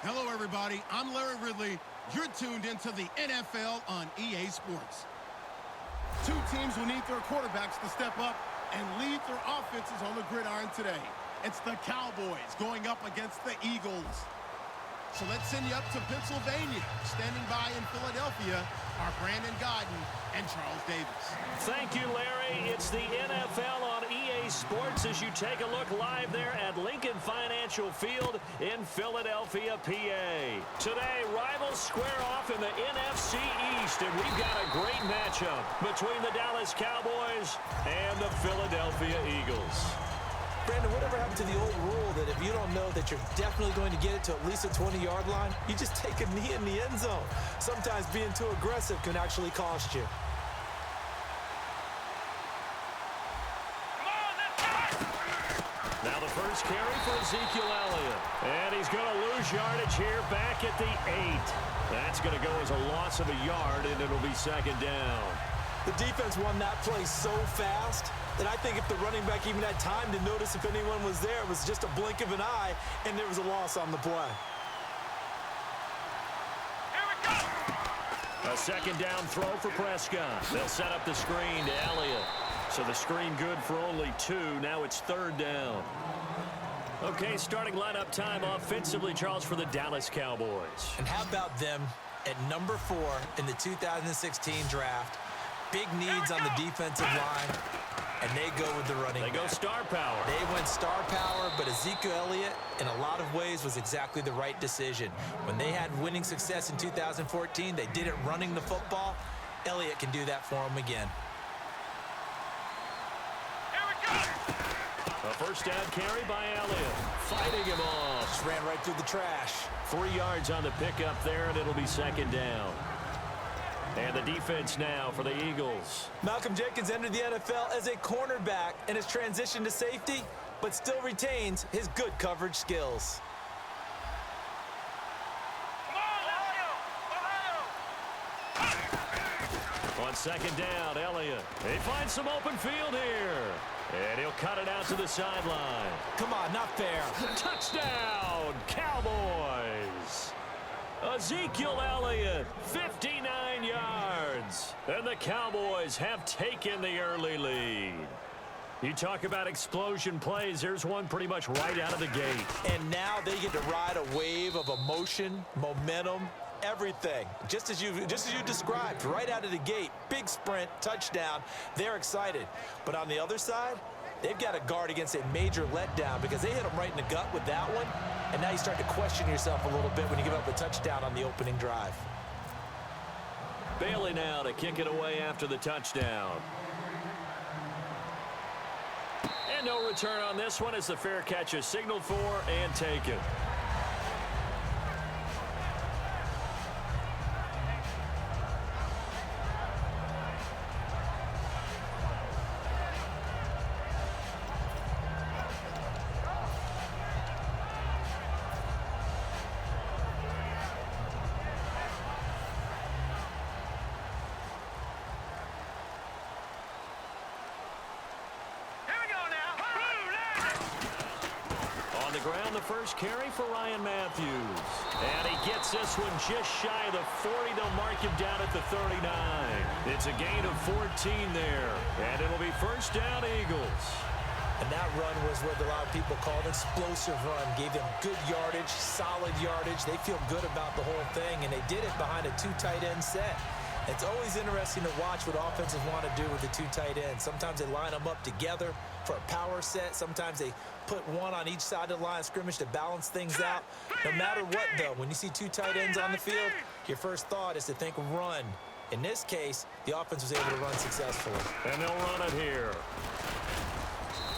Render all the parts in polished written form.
Hello, everybody. I'm Larry Ridley. You're tuned into the NFL on EA Sports. Two teams will need their quarterbacks to step up and lead their offenses on the gridiron today. It's the Cowboys going up against the Eagles. So let's send you up to Pennsylvania. Standing by in Philadelphia are Brandon Godden and Charles Davis. Thank you, Larry. It's the NFL on EA Sports as you take a look live there at Lincoln Financial Field in Philadelphia, PA. Today, rivals square off in the NFC East, and we've got a great matchup between the Dallas Cowboys and the Philadelphia Eagles. Brandon, whatever happened to the old rule that if you don't know that you're definitely going to get it to at least a 20-yard line, you just take a knee in the end zone. Sometimes being too aggressive can actually cost you. Now the first carry for Ezekiel Elliott. And he's going to lose yardage here back at the 8. That's going to go as a loss of a yard, and it'll be second down. The defense won that play so fast that I think if the running back even had time to notice if anyone was there, it was just a blink of an eye, and there was a loss on the play. Here we go! A second down throw for Prescott. They'll set up the screen to Elliott. So the screen good for only 2. Now it's third down. Okay, starting lineup time offensively, Charles, for the Dallas Cowboys. And how about them at number 4 in the 2016 draft? Big needs on the defensive line, and they go with the running back. They go star power. They went star power, but Ezekiel Elliott, in a lot of ways, was exactly the right decision. When they had winning success in 2014, they did it running the football. Elliott can do that for them again. Here we go! A first down carry by Elliott. Fighting him off. Just ran right through the trash. 3 yards on the pickup there, and it'll be second down. And the defense now for the Eagles. Malcolm Jenkins entered the NFL as a cornerback and has transitioned to safety, but still retains his good coverage skills. On second down, Elliott. He finds some open field here. And he'll cut it out to the sideline. Come on, not fair. Touchdown, Cowboys. Ezekiel Elliott, 59 yards. And the Cowboys have taken the early lead. You talk about explosion plays. There's one pretty much right out of the gate. And now they get to ride a wave of emotion, momentum, everything. Just as you described, right out of the gate. Big sprint, touchdown. They're excited. But on the other side, they've got to guard against a major letdown because they hit them right in the gut with that one. And now you start to question yourself a little bit when you give up a touchdown on the opening drive. Bailey now to kick it away after the touchdown. And no return on this one as the fair catch is signaled for and taken. Ground the first carry for Ryan Matthews. And he gets this one just shy of the 40. They'll mark him down at the 39. It's a gain of 14 there. And it'll be first down, Eagles. And that run was what a lot of people call an explosive run. Gave them good yardage, solid yardage. They feel good about the whole thing, and they did it behind a 2 tight end set. It's always interesting to watch what offenses want to do with the 2 tight ends. Sometimes they line them up together for a power set. Sometimes they put one on each side of the line of scrimmage to balance things out. No matter what, though, when you see 2 tight ends on the field, your first thought is to think run. In this case, the offense was able to run successfully. And they'll run it here.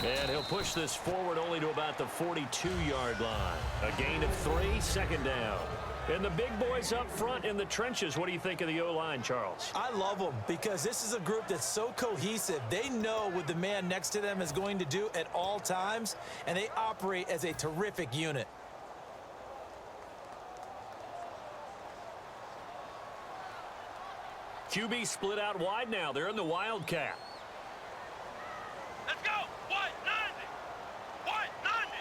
And he'll push this forward only to about the 42-yard line. A gain of 3, second down. And the big boys up front in the trenches, what do you think of the O-line, Charles? I love them because this is a group that's so cohesive. They know what the man next to them is going to do at all times, and they operate as a terrific unit. QB split out wide now. They're in the Wildcat. Let's go! Wide, 90! Wide, 90!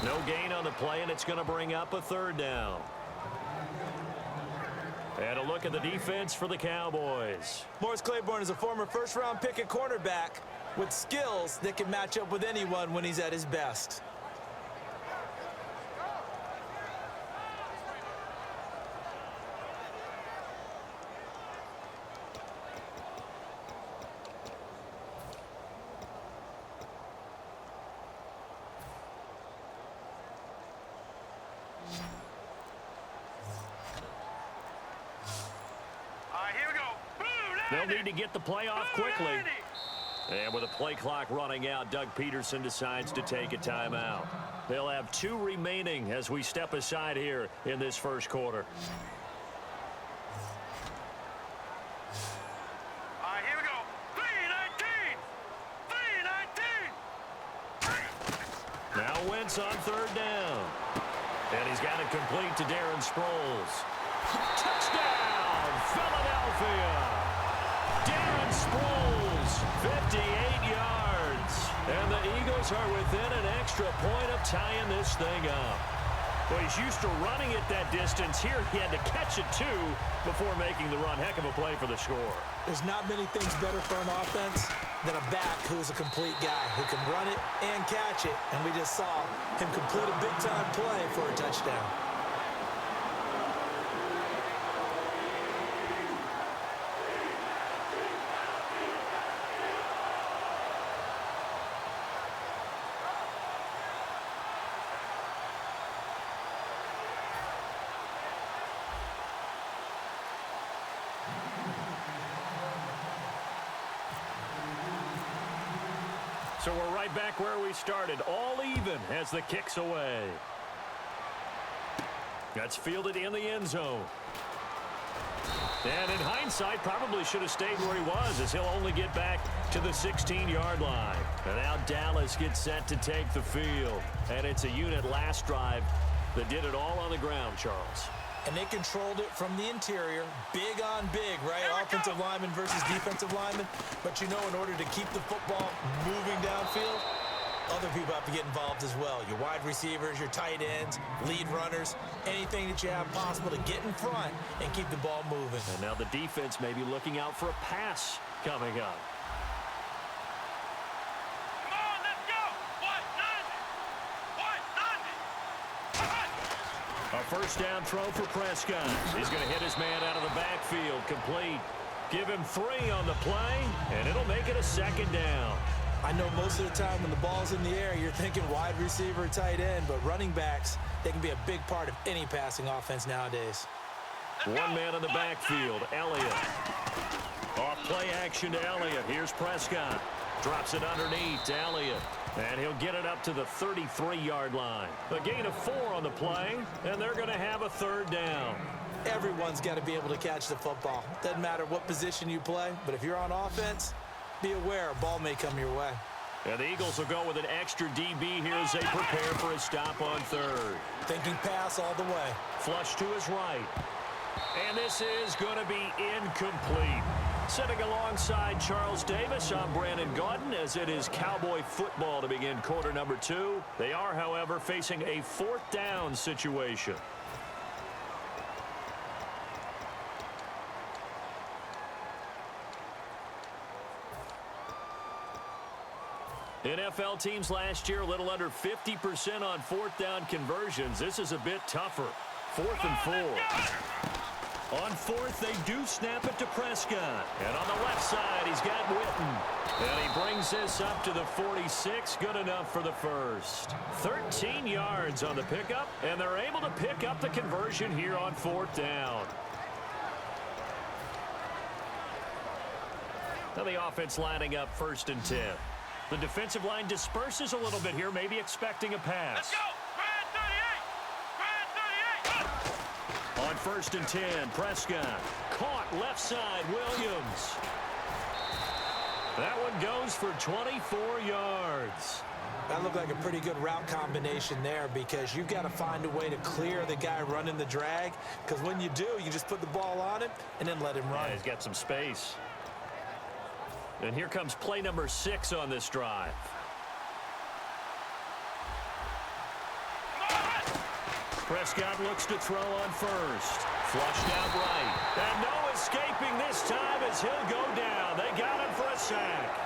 No gain on the play, and it's going to bring up a third down. And a look at the defense for the Cowboys. Morris Claiborne is a former first-round pick at cornerback with skills that can match up with anyone when he's at his best. They'll need to get the play off quickly. And with the play clock running out, Doug Peterson decides to take a timeout. They'll have 2 remaining as we step aside here in this first quarter. Here we go. 3-19. Now Wentz on third down. And he's got it complete to Darren Sproles. Touchdown, Philadelphia! Darren Sproles, 58 yards. And the Eagles are within an extra point of tying this thing up. Well, he's used to running it that distance. Here he had to catch it, too, before making the run. Heck of a play for the score. There's not many things better for an offense than a back who's a complete guy who can run it and catch it. And we just saw him complete a big-time play for a touchdown. So we're right back where we started, all even as the kick's away. That's fielded in the end zone. And in hindsight, probably should have stayed where he was, as he'll only get back to the 16-yard line. And now Dallas gets set to take the field. And it's a unit last drive that did it all on the ground, Charles. And they controlled it from the interior, big on big, right? Offensive lineman versus defensive lineman. But you know, in order to keep the football moving downfield, other people have to get involved as well. Your wide receivers, your tight ends, lead runners, anything that you have possible to get in front and keep the ball moving. And now the defense may be looking out for a pass coming up. A first down throw for Prescott. He's going to hit his man out of the backfield, complete. Give him 3 on the play, and it'll make it a second down. I know most of the time when the ball's in the air, you're thinking wide receiver, tight end, but running backs, they can be a big part of any passing offense nowadays. One man in the backfield, Elliott. Off play action to Elliott. Here's Prescott. Drops it underneath to Elliott. And he'll get it up to the 33-yard line. A gain of 4 on the play, and they're going to have a third down. Everyone's got to be able to catch the football. Doesn't matter what position you play, but if you're on offense, be aware a ball may come your way. And the Eagles will go with an extra DB here as they prepare for a stop on third. Thinking pass all the way. Flush to his right. And this is going to be incomplete. Sitting alongside Charles Davis, I'm Brandon Gaudin, as it is Cowboy football to begin quarter number 2. They are, however, facing a 4th down situation. NFL teams last year a little under 50% on 4th down conversions. This is a bit tougher. 4th and 4. On 4th, they do snap it to Prescott. And on the left side, he's got Witten. And he brings this up to the 46. Good enough for the first. 13 yards on the pickup, and they're able to pick up the conversion here on 4th down. Now the offense lining up 1st and 10. The defensive line disperses a little bit here, maybe expecting a pass. Let's go. On 1st and 10, Prescott. Caught left side, Williams. That one goes for 24 yards. That looked like a pretty good route combination there, because you've got to find a way to clear the guy running the drag, because when you do, you just put the ball on him and then let him run. Yeah, he's got some space. And here comes play number 6 on this drive. Prescott looks to throw on first. Flushed out right. And no escaping this time as he'll go down. They got him for a sack.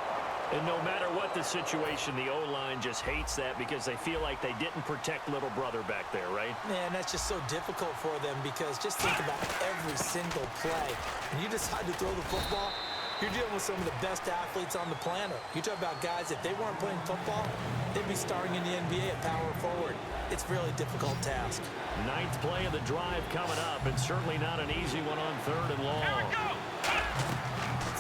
And no matter what the situation, the O-line just hates that because they feel like they didn't protect little brother back there, right? Man, that's just so difficult for them because just think about every single play. When you decide to throw the football, you're dealing with some of the best athletes on the planet. You talk about guys, if they weren't playing football, they'd be starring in the NBA at power forward. It's a really difficult task. Ninth play of the drive coming up, and certainly not an easy one on 3rd and long.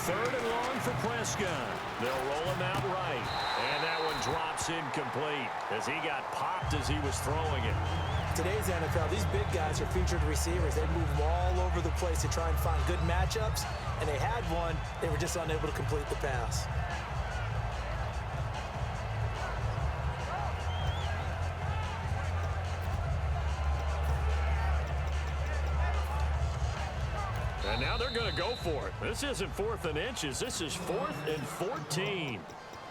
3rd and long for Prescott. They'll roll him out right. And that one drops incomplete as he got popped as he was throwing it. Today's NFL, these big guys are featured receivers. They move all over the place to try and find good matchups, and they had one. They were just unable to complete the pass. And now they're going to go for it. This isn't 4th and inches. This is 4th and 14.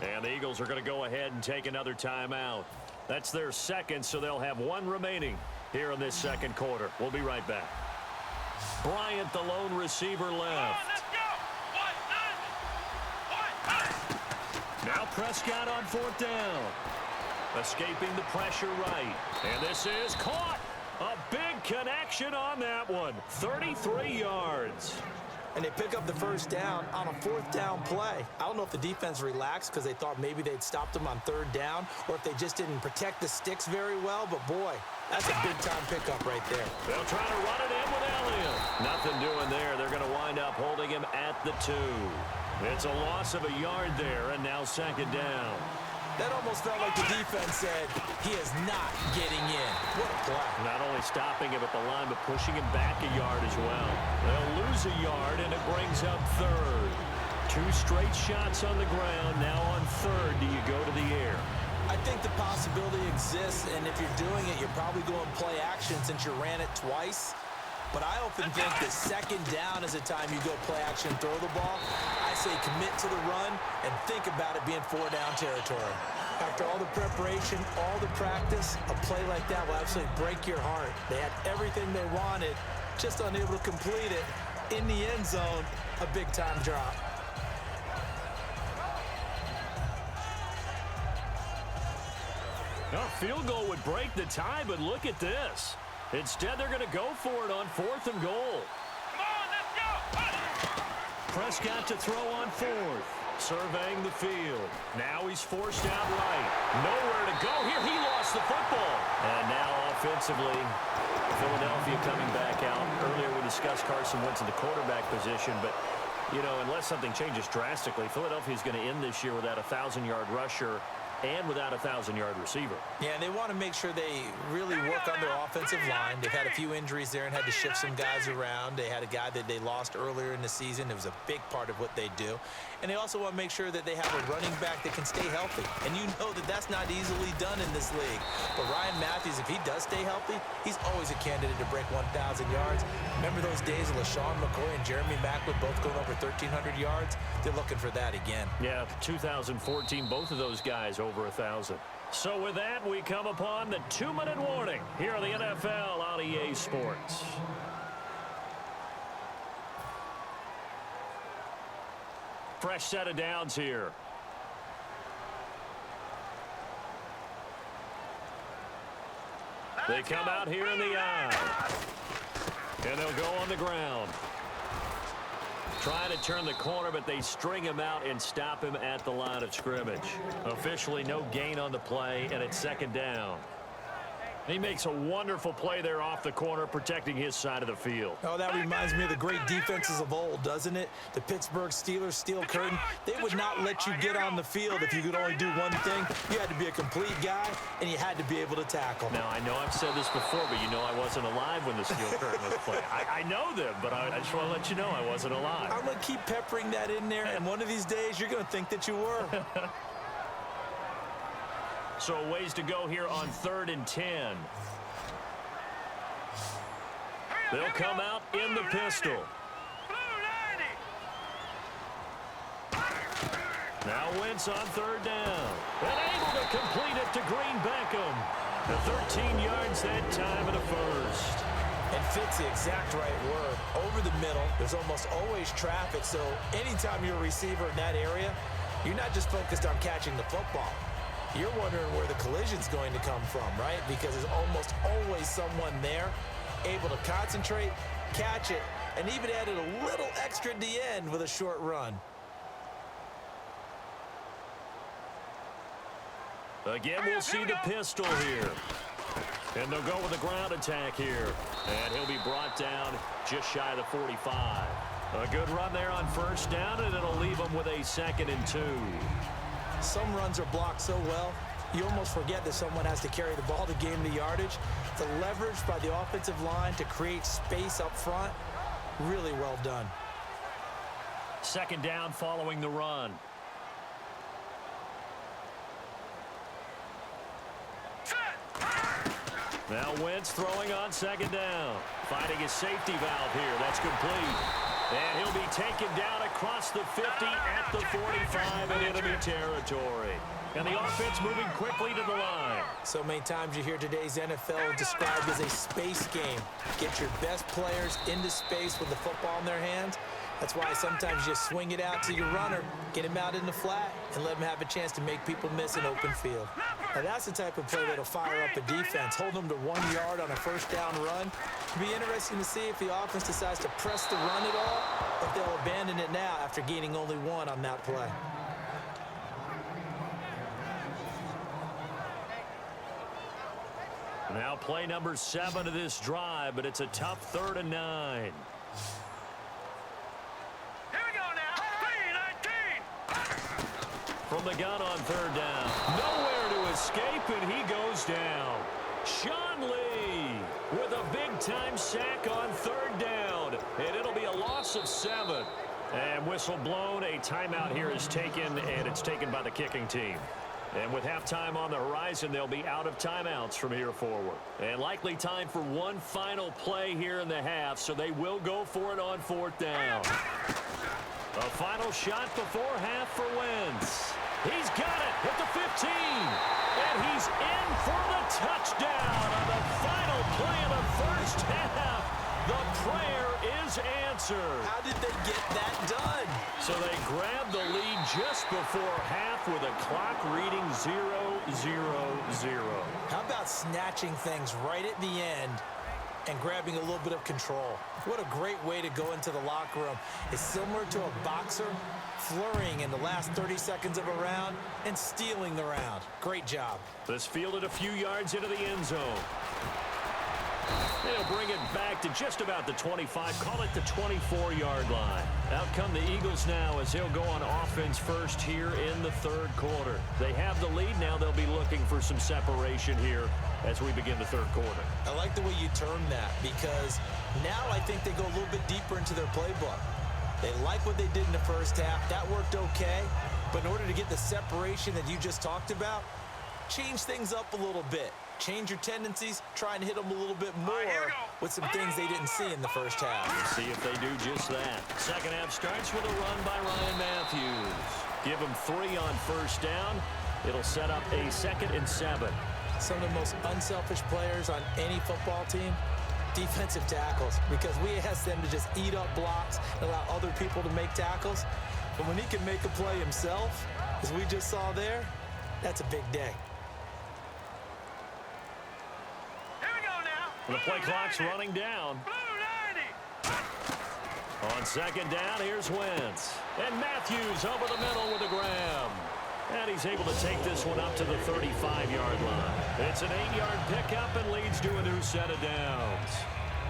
And the Eagles are going to go ahead and take another timeout. That's their second, so they'll have one remaining here in this second quarter. We'll be right back. Bryant, the lone receiver, left. Now Prescott on 4th down. Escaping the pressure right. And this is caught. A big connection on that one. 33 yards. And they pick up the first down on a 4th down play. I don't know if the defense relaxed because they thought maybe they'd stopped them on 3rd down or if they just didn't protect the sticks very well. But, boy, that's a big-time pickup right there. They'll try to run it in with Elliott. Nothing doing there. They're going to wind up holding him at the 2. It's a loss of a yard there, and now 2nd down. That almost felt like the defense said, he is not getting in. What a play. Not only stopping him at the line, but pushing him back a yard as well. They'll lose a yard, and it brings up 3rd. 2 straight shots on the ground. Now on 3rd, do you go to the air? I think the possibility exists, and if you're doing it, you're probably going play action since you ran it twice. But I often think that 2nd down is the time you go play action, throw the ball. I say commit to the run and think about it being 4-down territory. After all the preparation, all the practice, a play like that will absolutely break your heart. They had everything they wanted, just unable to complete it. In the end zone, a big-time drop. A field goal would break the tie, but look at this. Instead, they're going to go for it on 4th and goal. Come on, let's go! Prescott to throw on 4th. Surveying the field. Now he's forced out right. Nowhere to go here. He lost the football. And now offensively, Philadelphia coming back out. Earlier we discussed Carson Wentz in the quarterback position, but, you know, unless something changes drastically, Philadelphia is going to end this year without a 1,000-yard rusher and without a 1,000-yard receiver. Yeah, and they want to make sure they really work on their offensive line. They've had a few injuries there and had to shift some guys around. They had a guy that they lost earlier in the season. It was a big part of what they do. And they also want to make sure that they have a running back that can stay healthy. And you know that that's not easily done in this league. But Ryan Matthews, if he does stay healthy, he's always a candidate to break 1,000 yards. Remember those days of LaShawn McCoy and Jeremy Maclin both going over 1,300 yards? They're looking for that again. Yeah, 2014, both of those guys over 1,000. So with that, we come upon the 2-minute warning here on the NFL on EA Sports. Fresh set of downs here. They come out here in the eye. And they'll go on the ground. Trying to turn the corner, but they string him out and stop him at the line of scrimmage. Officially no gain on the play, and it's 2nd down. He makes a wonderful play there off the corner, protecting his side of the field. Oh, that reminds me of the great defenses of old, doesn't it? The Pittsburgh Steelers, steel curtain. They would not let you get on the field if you could only do one thing. You had to be a complete guy, and you had to be able to tackle. Now, I know I've said this before, but you know I wasn't alive when the steel curtain was played. I know them, but I just want to let you know I wasn't alive. I'm going to keep peppering that in there, and one of these days you're going to think that you were. So ways to go here on 3rd and 10. They'll come out in the pistol. Now Wentz on 3rd down. And able to complete it to Green Beckham. The 13 yards that time and a first. And fits the exact right word. Over the middle, there's almost always traffic, so anytime you're a receiver in that area, you're not just focused on catching the football. You're wondering where the collision's going to come from, right? Because there's almost always someone there able to concentrate, catch it, and even added a little extra at the end with a short run. Again, we'll see the pistol here. And they'll go with a ground attack here. And he'll be brought down just shy of the 45. A good run there on first down, and it'll leave them with a 2nd and 2. Some runs are blocked so well, you almost forget that someone has to carry the ball to gain the yardage. The leverage by the offensive line to create space up front, really well done. 2nd down following the run. Now Wentz throwing on 2nd down. Finding his safety valve here. That's complete. And he'll be taken down across the 50 at the 45 in enemy territory. And the offense moving quickly to the line. So many times you hear today's NFL described as a space game. Get your best players into space with the football in their hands. That's why sometimes you swing it out to your runner, get him out in the flat, and let him have a chance to make people miss an open field. Now that's the type of play that'll fire up a defense. Hold them to 1 yard on a first down run. It'll be interesting to see if the offense decides to press the run at all, or if they'll abandon it now after gaining only 1 on that play. Now play number 7 of this drive, but it's a tough 3rd and 9. From the gun on 3rd down. Nowhere to escape, and he goes down. Sean Lee with a big-time sack on 3rd down. And it'll be a loss of 7. And whistle blown. A timeout here is taken, and it's taken by the kicking team. And with halftime on the horizon, they'll be out of timeouts from here forward. And likely time for one final play here in the half, so they will go for it on 4th down. A final shot before half for Wentz. He's got it at the 15. And he's in for the touchdown on the final play of the first half. The prayer is answered. How did they get that done? So they grabbed the lead just before half with a clock reading 0-0-0. How about snatching things right at the end and grabbing a little bit of control? What a great way to go into the locker room. It's similar to a boxer flurrying in the last 30 seconds of a round and stealing the round. Great job. This fielded a few yards into the end zone. They'll bring it back to just about the 25, call it the 24-yard line. Out come the Eagles now as he'll go on offense first here in the 3rd quarter. They have the lead now. They'll be looking for some separation here as we begin the 3rd quarter. I like the way you term that because now I think they go a little bit deeper into their playbook. They like what they did in the first half. That worked okay. But in order to get the separation that you just talked about, change things up a little bit. Change your tendencies, try and hit them a little bit more with some things they didn't see in the first half. Let's see if they do just that. Second half starts with a run by Ryan Matthews. Give him 3 on first down. It'll set up a 2nd and 7. Some of the most unselfish players on any football team, defensive tackles, because we ask them to just eat up blocks and allow other people to make tackles. But when he can make a play himself, as we just saw there, that's a big day. The play clock's running down. On 2nd down, here's Wentz. And Matthews over the middle with a grab. And he's able to take this one up to the 35-yard line. It's an 8-yard pickup and leads to a new set of downs.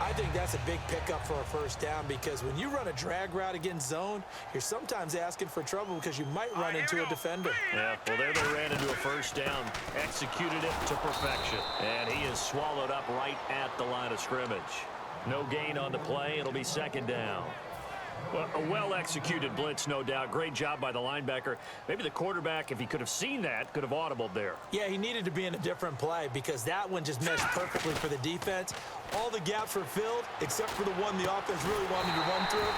I think that's a big pickup for a first down because when you run a drag route against zone, you're sometimes asking for trouble because you might run into a defender. Yeah, well, there they ran into a first down, executed it to perfection, and he is swallowed up right at the line of scrimmage. No gain on the play. It'll be 2nd down. Well, a well-executed blitz, no doubt. Great job by the linebacker. Maybe the quarterback, if he could have seen that, could have audibled there. Yeah, he needed to be in a different play because that one just meshed perfectly for the defense. All the gaps were filled except for the one the offense really wanted to run through,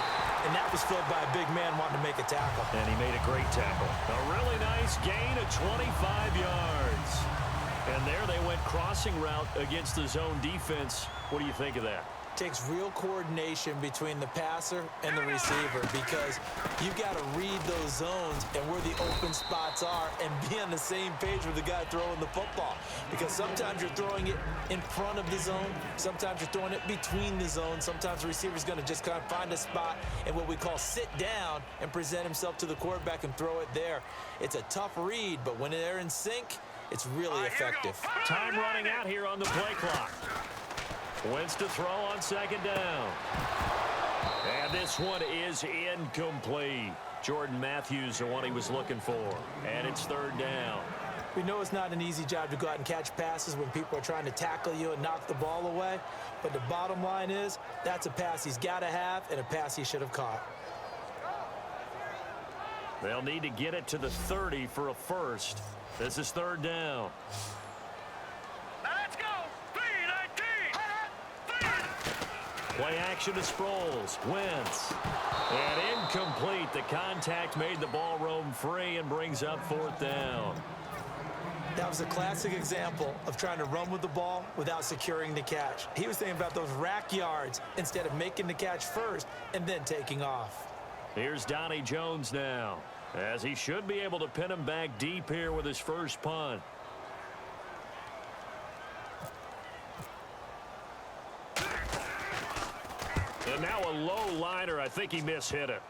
and that was filled by a big man wanting to make a tackle. And he made a great tackle. A really nice gain of 25 yards. And there they went crossing route against the zone defense. What do you think of that? Takes real coordination between the passer and the receiver because you've got to read those zones and where the open spots are and be on the same page with the guy throwing the football. Because sometimes you're throwing it in front of the zone. Sometimes you're throwing it between the zones. Sometimes the receiver's going to just kind of find a spot and what we call sit down and present himself to the quarterback and throw it there. It's a tough read, but when they're in sync, it's really effective. Time running out here on the play clock. Wentz to throw on second down. And this one is incomplete. Jordan Matthews, the one he was looking for. And it's third down. We know it's not an easy job to go out and catch passes when people are trying to tackle you and knock the ball away. But the bottom line is, that's a pass he's got to have and a pass he should have caught. They'll need to get it to the 30 for a first. This is third down. Let's go. 3-19. Play action to Sproles. Wentz. And incomplete. The contact made the ball roam free and brings up fourth down. That was a classic example of trying to run with the ball without securing the catch. He was thinking about those rack yards instead of making the catch first and then taking off. Here's Donnie Jones now, as he should be able to pin him back deep here with his first punt. And now a low liner. I think he mishit it.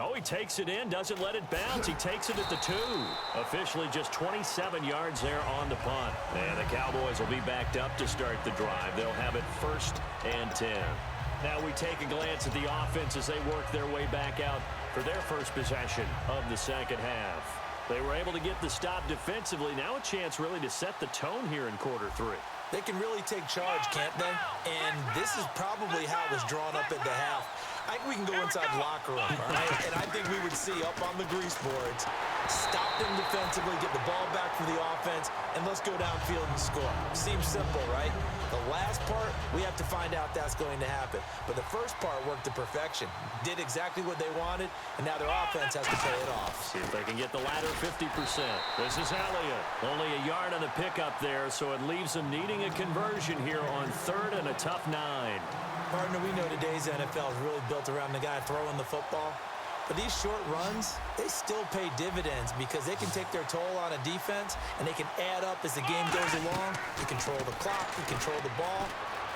Oh, he takes it in, doesn't let it bounce. He takes it at the 2. Officially just 27 yards there on the punt. And the Cowboys will be backed up to start the drive. They'll have it 1st and 10. Now we take a glance at the offense as they work their way back out for their first possession of the second half. They were able to get the stop defensively. Now a chance really to set the tone here in quarter 3. They can really take charge, can't they? And this is probably how it was drawn up at the half. I think we can go inside the locker room, all right? And I think we would see up on the grease boards, stop them defensively, get the ball back for the offense, and let's go downfield and score. Seems simple, right? The last part, we have to find out that's going to happen. But the first part worked to perfection. Did exactly what they wanted, and now their offense has to pay it off. See if they can get the latter 50%. This is Elliott. Only a yard on the pickup there, so it leaves them needing a conversion here on 3rd and a tough 9. Partner, we know today's NFL is really built around the guy throwing the football. But these short runs, they still pay dividends because they can take their toll on a defense and they can add up as the game goes along. You control the clock, you control the ball,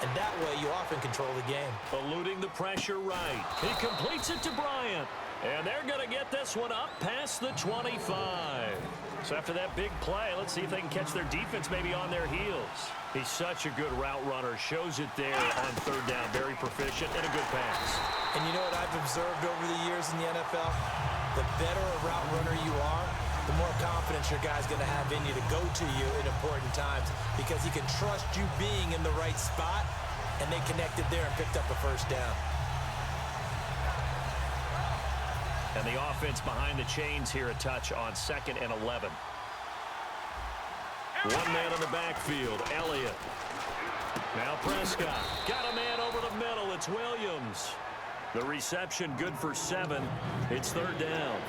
and that way you often control the game. Eluding the pressure right. He completes it to Bryant. And they're going to get this one up past the 25. So after that big play, let's see if they can catch their defense maybe on their heels. He's such a good route runner. Shows it there on 3rd down. Very proficient and a good pass. And you know what I've observed over the years in the NFL? The better a route runner you are, the more confidence your guy's going to have in you to go to you in important times because he can trust you being in the right spot, and they connected there and picked up a first down. And the offense behind the chains here a touch on 2nd and 11. One man in the backfield, Elliott. Now Prescott. Got a man over the middle. It's Williams. The reception good for 7. It's 3rd down.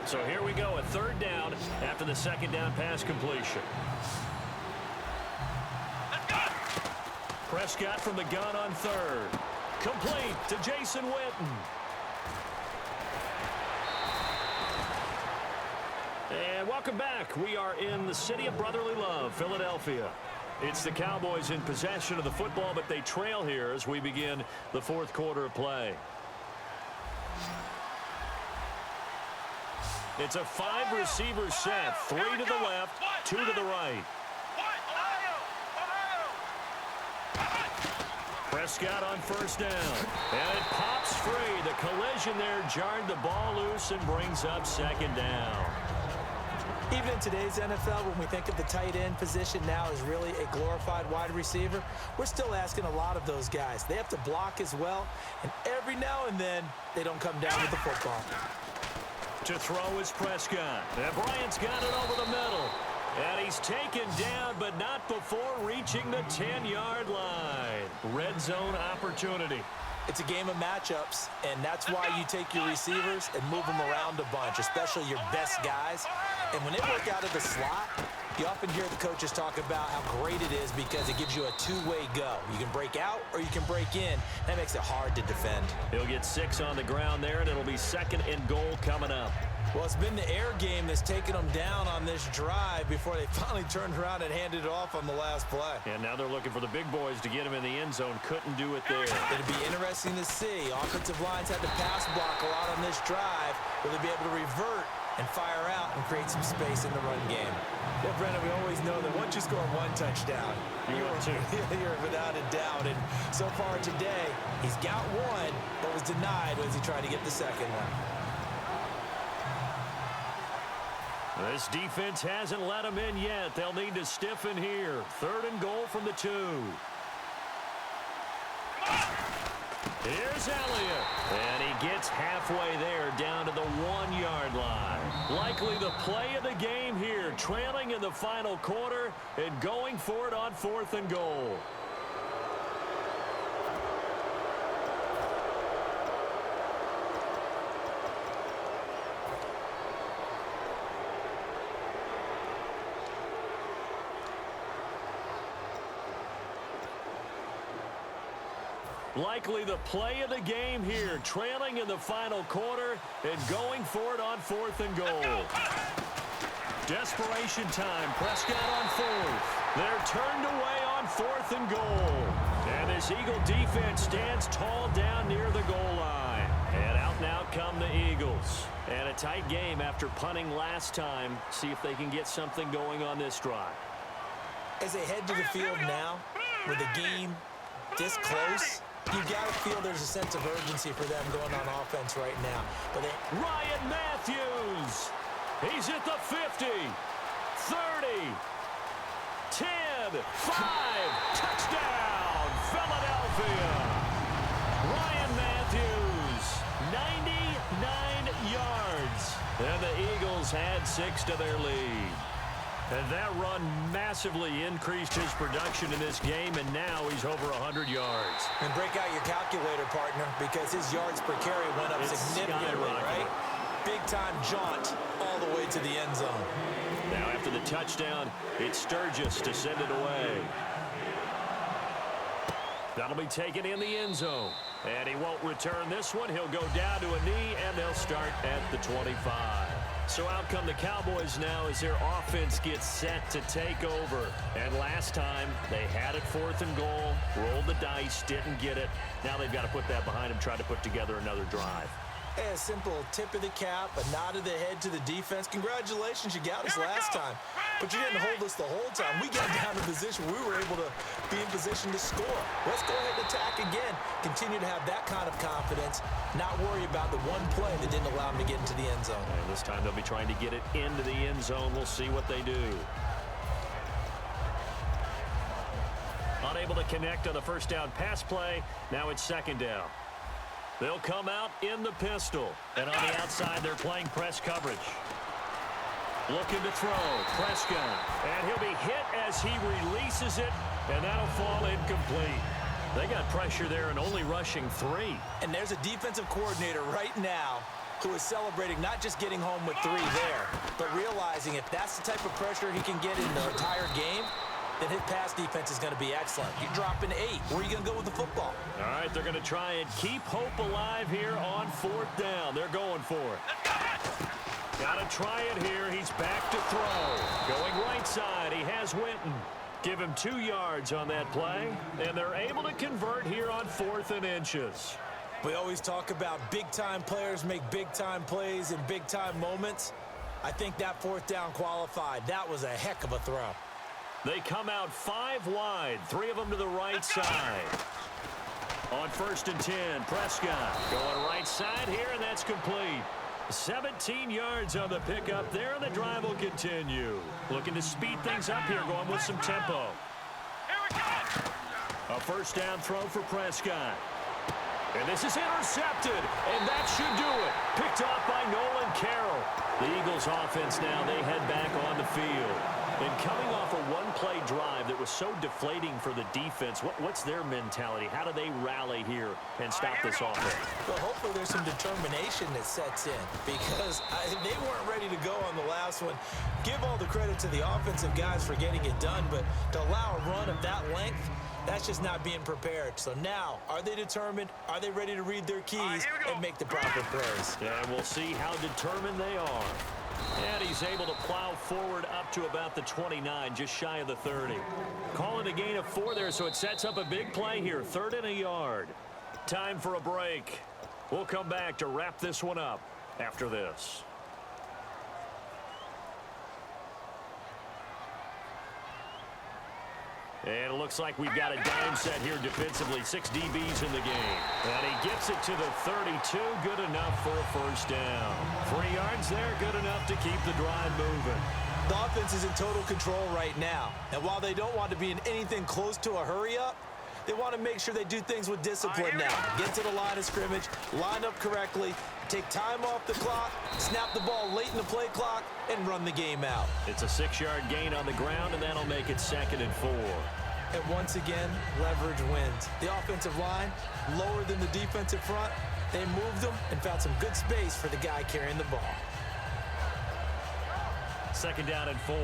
So here we go, a 3rd down after the 2nd down pass completion. Prescott from the gun on 3rd. Complete to Jason Witten. And welcome back. We are in the city of brotherly love, Philadelphia. It's the Cowboys in possession of the football, but they trail here as we begin the 4th quarter of play. It's a 5-receiver set. 3 to the left, 2 to the right. Prescott on 1st down. And it pops free. The collision there jarred the ball loose and brings up 2nd down. Even in today's NFL, when we think of the tight end position now as really a glorified wide receiver, we're still asking a lot of those guys. They have to block as well, and every now and then, they don't come down with the football. To throw is Prescott. And Bryant's got it over the middle. And he's taken down, but not before reaching the 10-yard line. Red zone opportunity. It's a game of matchups, and that's why you take your receivers and move them around a bunch, especially your best guys. And when they work out of the slot, you often hear the coaches talk about how great it is because it gives you a two-way go. You can break out or you can break in. That makes it hard to defend. He'll get 6 on the ground there, and it'll be 2nd and goal coming up. Well, it's been the air game that's taken them down on this drive before they finally turned around and handed it off on the last play. And now they're looking for the big boys to get him in the end zone. Couldn't do it there. It'll be interesting to see. Offensive lines had to pass block a lot on this drive. Will they be able to revert and fire out and create some space in the run game? Yeah, Brendan, we always know that once you score one touchdown, you're without a doubt. And so far today, he's got one, but was denied as he tried to get the second one. This defense hasn't let them in yet. They'll need to stiffen here. 3rd and goal from the 2. Here's Elliott. And he gets halfway there down to the 1-yard line. Likely the play of the game here. Trailing in the final quarter and going for it on 4th and goal. Likely the play of the game here, trailing in the final quarter and going for it on 4th and goal. Desperation time. Prescott on 4th. They're turned away on 4th and goal. And this Eagle defense stands tall down near the goal line. And out and out come the Eagles. And a tight game after punting last time. See if they can get something going on this drive. As they head to the field now, with the game this close, you got to feel there's a sense of urgency for them going on offense right now. But Ryan Matthews. He's at the 50, 30, 10, 5, touchdown, Philadelphia. Ryan Matthews, 99 yards. And the Eagles had 6 to their lead. And that run massively increased his production in this game, and now he's over 100 yards. And break out your calculator, partner, because his yards per carry went up significantly, right? Big-time jaunt all the way to the end zone. Now after the touchdown, it's Sturgis to send it away. That'll be taken in the end zone. And he won't return this one. He'll go down to a knee, and they'll start at the 25. So out come the Cowboys now as their offense gets set to take over. And last time, they had it 4th and goal, rolled the dice, didn't get it. Now they've got to put that behind them, try to put together another drive. A simple tip of the cap, a nod of the head to the defense. Congratulations, you got us last time. But you didn't hold us the whole time. We got down to a position where we were able to be in position to score. Let's go ahead and attack again. Continue to have that kind of confidence. Not worry about the one play that didn't allow them to get into the end zone. And this time they'll be trying to get it into the end zone. We'll see what they do. Unable to connect on the first down pass play. Now it's 2nd down. They'll come out in the pistol. And on the outside, they're playing press coverage. Looking to throw. Prescott. And he'll be hit as he releases it. And that'll fall incomplete. They got pressure there and only rushing 3. And there's a defensive coordinator right now who is celebrating not just getting home with 3 there, but realizing if that's the type of pressure he can get in the entire game, then his pass defense is going to be excellent. You're dropping 8. Where are you going to go with the football? All right, they're going to try and keep hope alive here on 4th down. They're going for it. Got to try it here. He's back to throw. Going right side. He has Winton. Give him 2 yards on that play. And they're able to convert here on 4th and inches. We always talk about big-time players make big-time plays in big-time moments. I think that 4th down qualified. That was a heck of a throw. They come out 5 wide, 3 of them to the right side. On 1st and 10, Prescott going right side here, and that's complete. 17 yards on the pickup there, and the drive will continue. Looking to speed things up here, going with some tempo. A 1st down throw for Prescott. And this is intercepted, and that should do it. Picked off by Nolan Carroll. The Eagles offense now, they head back on the field. And coming off a one-play drive that was so deflating for the defense, what's their mentality? How do they rally here and stop this offense? Well, hopefully there's some determination that sets in because they weren't ready to go on the last one. Give all the credit to the offensive guys for getting it done, but to allow a run of that length, that's just not being prepared. So now, are they determined? Are they ready to read their keys and make the proper plays? And we'll see how determined they are. And he's able to plow forward up to about the 29, just shy of the 30. Calling a gain of 4 there, so it sets up a big play here. 3rd and a yard. Time for a break. We'll come back to wrap this one up after this. And it looks like we've got a dime set here defensively. 6 DBs in the game. And he gets it to the 32. Good enough for a first down. 3 yards there. Good enough to keep the drive moving. The offense is in total control right now. And while they don't want to be in anything close to a hurry-up, they want to make sure they do things with discipline now. Get to the line of scrimmage, line up correctly, take time off the clock, snap the ball late in the play clock, and run the game out. It's a 6-yard gain on the ground, and that'll make it 2nd and 4. And once again, leverage wins. The offensive line, lower than the defensive front, they moved them and found some good space for the guy carrying the ball. 2nd down and 4.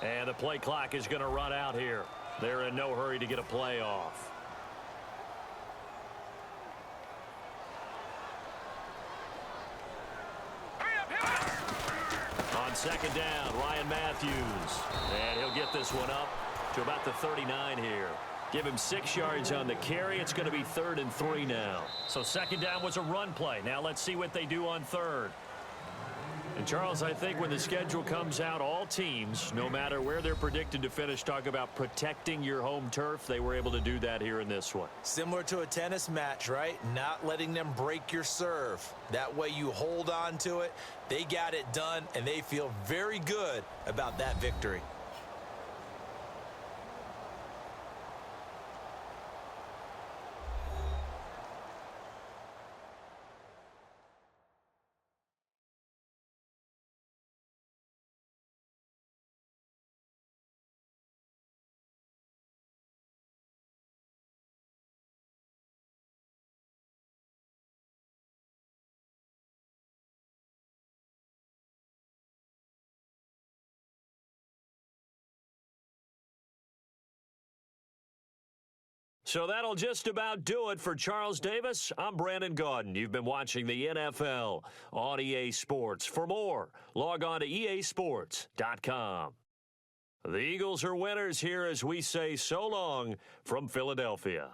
And the play clock is going to run out here. They're in no hurry to get a play off. On 2nd down, Ryan Matthews. And he'll get this one up to about the 39 here. Give him 6 yards on the carry. It's going to be 3rd and 3 now. So 2nd down was a run play. Now let's see what they do on 3rd. And, Charles, I think when the schedule comes out, all teams, no matter where they're predicted to finish, talk about protecting your home turf. They were able to do that here in this one. Similar to a tennis match, right? Not letting them break your serve. That way you hold on to it. They got it done, and they feel very good about that victory. So that'll just about do it for Charles Davis. I'm Brandon Gaudin. You've been watching the NFL on EA Sports. For more, log on to easports.com. The Eagles are winners here as we say so long from Philadelphia.